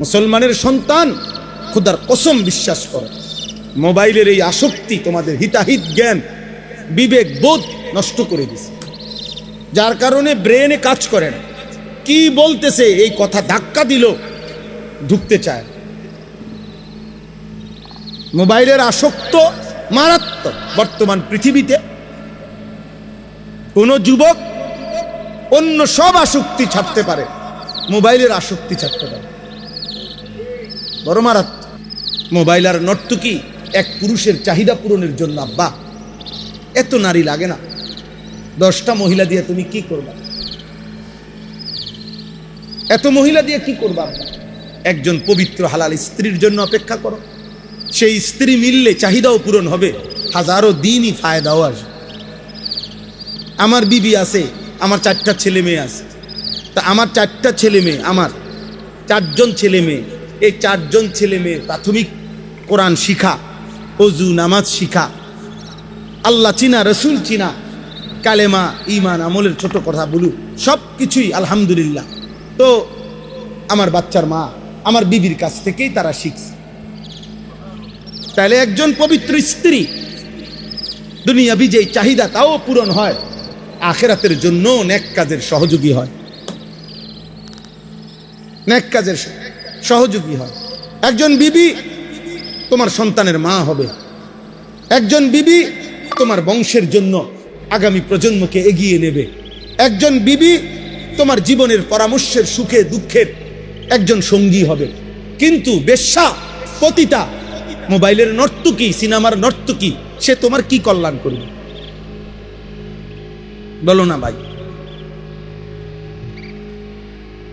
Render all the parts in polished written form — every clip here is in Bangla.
মুসলমানের সন্তান, খোদার কসম বিশ্বাস করো, মোবাইলের এই আসক্তি তোমাদের হিতাহিত জ্ঞান, বিবেক বোধ নষ্ট করে দিছে, যার কারণে ব্রেনে কাজ করে না। কি বলতেছে এই কথা ধাক্কা দিল, ঢুকতে চায়। মোবাইলের আসক্ত মারাত্মক। বর্তমান পৃথিবীতে কোন যুবক অন্য সব আসক্তি ছাড়তে পারে, মোবাইলের আসক্তি ছাড়তে পারে, বড় মারাত্মক। মোবাইল আর নর্তকী এক পুরুষের চাহিদা পূরণের জন্য। আব্বা, এত নারী লাগে না, 10টা মহিলা দিয়ে তুমি কি করবা? এত মহিলা দিয়ে কি করবা? আব্বা, একজন পবিত্র হালাল স্ত্রীর জন্য অপেক্ষা করো। সেই স্ত্রী মিললে চাহিদাও পূরণ হবে, হাজারো দিনই ফায়দাও আসবে। আমার বিবি আছে, আমার 4টা ছেলে মেয়ে আছে। তা আমার 4টা ছেলে মেয়ে, আমার 4জন ছেলে মেয়ে, এই 4জন ছেলে মেয়ে প্রাথমিক কোরআন শিখা, অজু নামাজ শিখা, আল্লাহ চিনা, রসুল চিনা, কালেমা ইমান আমলের ছোট কথা বলু, সব কিছুই আলহামদুলিল্লাহ। তো আমার বাচ্চার মা আমার বিবির কাছ থেকেই তারা শিখছে। তাহলে একজন পবিত্র স্ত্রী দুনিয়াবি যেই চাহিদা তাও পূরণ হয়, আখিরাতের জন্য নেক কাজের সহযোগী হয়, নেক কাজের সহযোগী হয়। একজন বিবি তোমার সন্তানের মা হবে, একজন বিবি তোমার বংশের জন্য আগামী প্রজন্মকে এগিয়ে নেবে, একজন বিবি তোমার জীবনের পরামর্শের সুখে দুঃখের একজন সঙ্গী হবে। কিন্তু বেশ্যা, পতিতা, মোবাইলের নর্তকী, সিনেমার নর্তকী, সে তোমার কি কল্যাণ করবে? বলো না ভাই,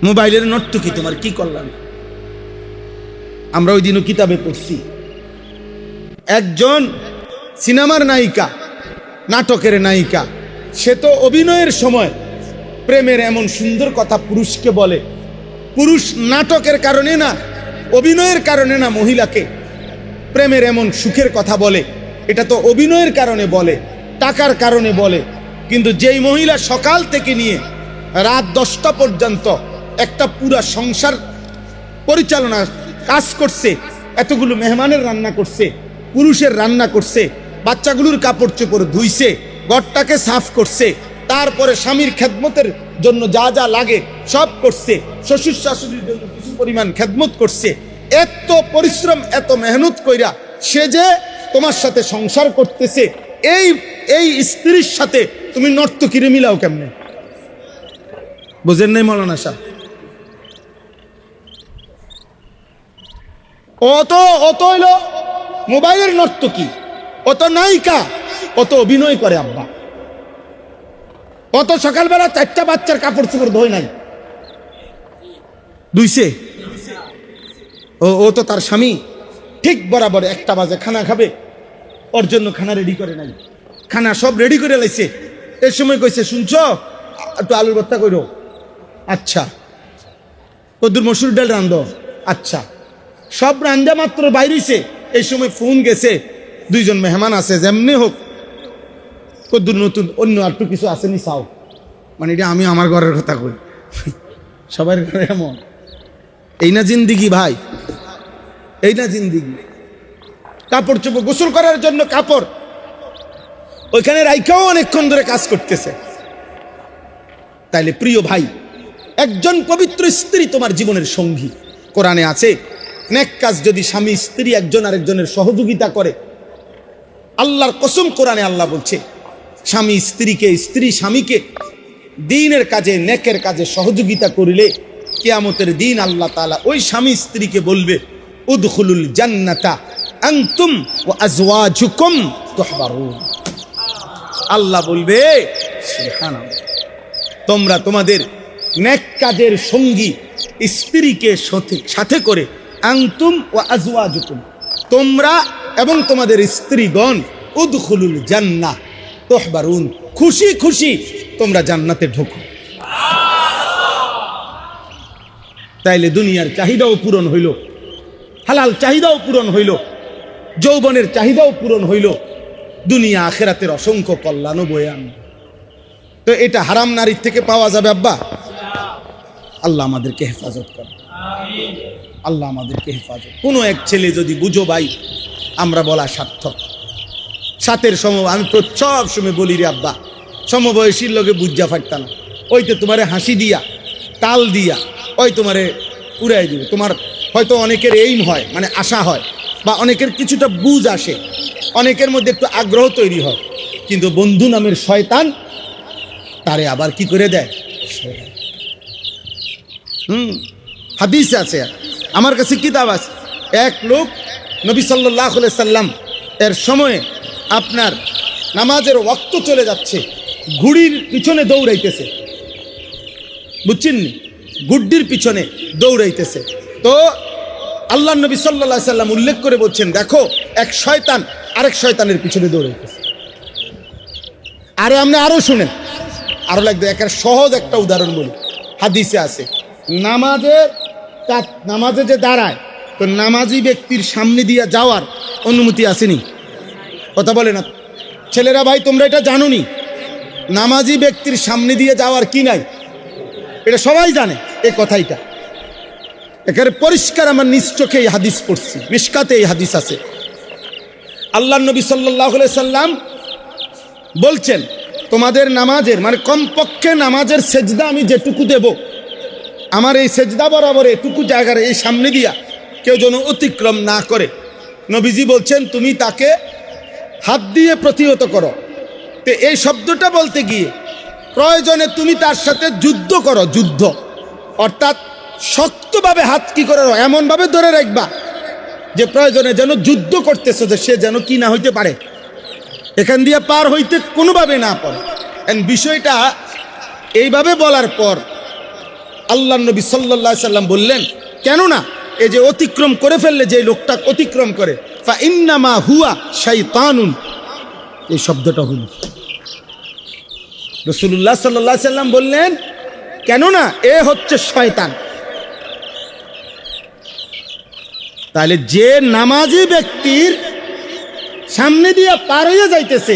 মোবাইলের নর্তকী তোমার কি কল্যাণ? আমরা ওই দিনও কিতাবে পড়ছি, একজন সিনেমার নায়িকা, নাটকের নায়িকা, সে তো অভিনয়ের সময় প্রেমের এমন সুন্দর কথা পুরুষকে বলে। পুরুষ নাটকের কারণে না, অভিনয়ের কারণে না মহিলাকে প্রেমের এমন সুখের কথা বলে, এটা তো অভিনয়ের কারণে বলে, টাকার কারণে বলে। কিন্তু যেই মহিলা সকাল থেকে নিয়ে রাত 10টা পর্যন্ত একটা পুরা সংসার পরিচালনা কাজ করছে, এতগুলো মেহমানের রান্না করছে, পুরুষের রান্না করছে, বাচ্চাগুলোর কাপড় চোপড় ধুইছে, ঘরটাকে সাফ করছে, তারপরে স্বামীর খেদমতের জন্য যা যা লাগে সব করছে, শ্বশুর শাশুড়ির জন্য কিছু পরিমাণ খেদমত করছে, এত পরিশ্রম এত মেহনত কইরা সে যে তোমার সাথে সংসার করতেছে, এই স্ত্রীর সাথে তুমি নর্তকীরে মিলাও কেমনে? বুঝেন নাই মৌলানা সাহেব? অত হইলো মোবাইলের নর্তকী, অত নায়িকা, অত অভিনয় করে আব্বা, অত সকালবেলা 4টা বাচ্চার কাপড় চোপড় ধোয় নাই, ধুইছে। ও তো তার স্বামী ঠিক বরাবর 1টা বাজে খানা খাবে, ওর জন্য খানা রেডি করে নাই, খানা সব রেডি করে লাইছে। এর সময় কইছে, শুনছো একটু আলুর ভর্তা করো, আচ্ছা। কদ্দুর মসুর ডাল রান্ধো, আচ্ছা। সব রান্ধা মাত্র বাইরেছে, এই সময় ফোন গেছে, 2জন মেহমান আছে, যেমনি হোক কদ্দুর নতুন অন্য একটু কিছু আসেনি চাও। মানে এটা আমি আমার ঘরের কথা কই, সবার ঘরে এমন। এই না জিন্দিগি ভাই, এই না জিন্দিগি। কাপড় চোপড় গোসল করার জন্য কাপড় ওইখানে রাইখাও অনেকক্ষণ ধরে কাজ করতেছে। তাইলে প্রিয় ভাই, একজন পবিত্র স্ত্রী তোমার জীবনের সঙ্গী। কোরআনে আছে, নেক কাজ যদি স্বামী স্ত্রী একজন আরেকজনের সহযোগিতা করে, আল্লাহর কসম কোরআনে আল্লাহ বলছে, স্বামী স্ত্রীকে, স্ত্রী স্বামীকে দ্বীনের কাজে, নেকের কাজে সহযোগিতা করিলে কিয়ামতের দিন আল্লাহ তাআলা ওই স্বামী স্ত্রীকে বলবে, উদখুলুল জান্নাতা আনতুম ওয়া আজওয়াজুকুম তুহবারুন। আল্লাহ বলবে, সুবহানাল্লাহ, তোমরা তোমাদের নেক কাজের সঙ্গী স্ত্রীকে সাথে করে, আনতুম ওয়া আজওয়াজুকুম, তোমরা এবং তোমাদের স্ত্রীগণ, উদখুলুল জান্নাহ তুহবারুন, খুশি খুশি তোমরা জান্নাতে ঢোকো। তাইলে দুনিয়ার চাহিদাও পূরণ হইল, হালাল চাহিদাও পূরণ হইল, যৌবনের চাহিদাও পূরণ হইল, দুনিয়া আখিরাতের অসংখ্য কল্যাণ বয়ে আনবে। তো এটা হারাম নারীর থেকে পাওয়া যাবে আব্বা? আল্লাহ আমাদেরকে হেফাজত করে। আল্লাহ আমাদেরকে হেফাজত। কোনো এক ছেলে যদি বুঝো ভাই, আমরা বলা সার্থক। সাতের আমি সব সময় বলি রে আব্বা, সমবয়সীর লোকে বুঝা ফাটতা না, ওইতে তোমারে হাসি দিয়া তাল দিয়া ওই তোমারে উড়াই দিবে। তোমার হয়তো অনেকের এইম হয়, মানে আশা হয়, বা অনেকের কিছুটা বুঝ আসে, অনেকের মধ্যে একটু আগ্রহ তৈরি হয়, কিন্তু বন্ধু নামের শয়তান তারে আবার কি করে দেয়। হাদিস আছে, আমার কাছে কিতাব আছে। এক লোক নবী সাল্লাল্লাহু আলাইহি সাল্লাম এর সময়ে আপনার নামাজের ওয়াক্ত চলে যাচ্ছে, ঘুড়ির পিছনে দৌড়াইতেছে, বুঝছেন নি, গুড্ডির পিছনে দৌড়াইতেছে। তো আল্লাহ নবী সাল্লাল্লাহু আলাইহি সাল্লাম উল্লেখ করে বলছেন, দেখো এক শয়তান আরেক শয়তানের পিছনে দৌড়াইতেছে। আরে আপনি আরো শুনেন, আরো লাগবে। একটা সহজ একটা উদাহরণ বলি, হাদিসে আছে, নামাজে যে দাঁড়ায়, তো নামাজি ব্যক্তির সামনে দিয়ে যাওয়ার অনুমতি আসেনি? কথা বলে না ছেলেরা, ভাই তোমরা এটা জানো নি? নামাজি ব্যক্তির সামনে দিয়ে যাওয়ার কি নাই, এটা সবাই জানে। এই কথাইটা একেবারে পরিষ্কার, আমার নিজ চোখে এই হাদিস পড়ছি, মিশকাতে এই হাদিস আছে। আল্লাহ নবী সাল্লাল্লাহু আলাইহি সাল্লাম বলছেন, তোমাদের নামাজের মানে কমপক্ষে নামাজের সেজদা আমি যেটুকু দেব, আমার এই সেজদা বরাবর এটুকু জায়গার এই সামনে দিয়া কেউ যেন অতিক্রম না করে। নবীজি বলছেন, তুমি তাকে হাত দিয়ে প্রতিহত করো। তো এই শব্দটা বলতে গিয়ে প্রয়োজনে তুমি তার সাথে যুদ্ধ করো, যুদ্ধ অর্থাৎ শক্তভাবে হাত কি করো, এমনভাবে ধরে রাখবা যে প্রয়োজনে যেন যুদ্ধ করতেছো, যে সে যেন কি না হইতে পারে, এখান দিয়ে পার হইতে কোনোভাবে না পারে। বিষয়টা এইভাবে বলার পর আল্লাহ নবী সাল্লাল্লাহু আলাইহি সাল্লাম বললেন, কেননা এই যে অতিক্রম করে ফেললে, যে লোকটা অতিক্রম করে, ফা ইন্নামা হুয়া শাইতানুন, এই শব্দটা হল রাসূলুল্লাহ সাল্লাল্লাহু আলাইহি সাল্লাম বললেন, কেননা এ হচ্ছে শয়তান। তাহলে যে নামাজি ব্যক্তির সামনে দিয়ে পার হয়ে যাইতেছে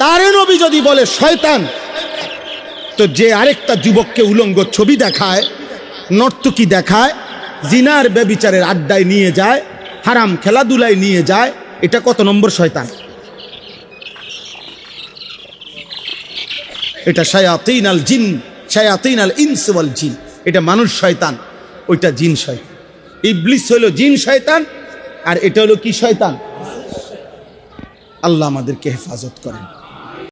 তারে নবী যদি বলে শয়তান, তো যে আরেকটা যুবককে উলঙ্গ ছবি দেখায়, নর্তকী দেখায়, জিনার ব্যভিচারের আড্ডায় নিয়ে যায়, হারাম খেলাধুলায় নিয়ে যায়, এটা কত নম্বর শয়তান? এটা শায়াতিন আল জিন, শায়াতিন আল ইনস ওয়াল জিন, এটা মানুষ শয়তান, ওইটা জিন শয়তান। ইবলিস হলো জিন শয়তান, আর এটা হলো কি শয়তান? আল্লাহ আমাদেরকে হেফাজত করেন।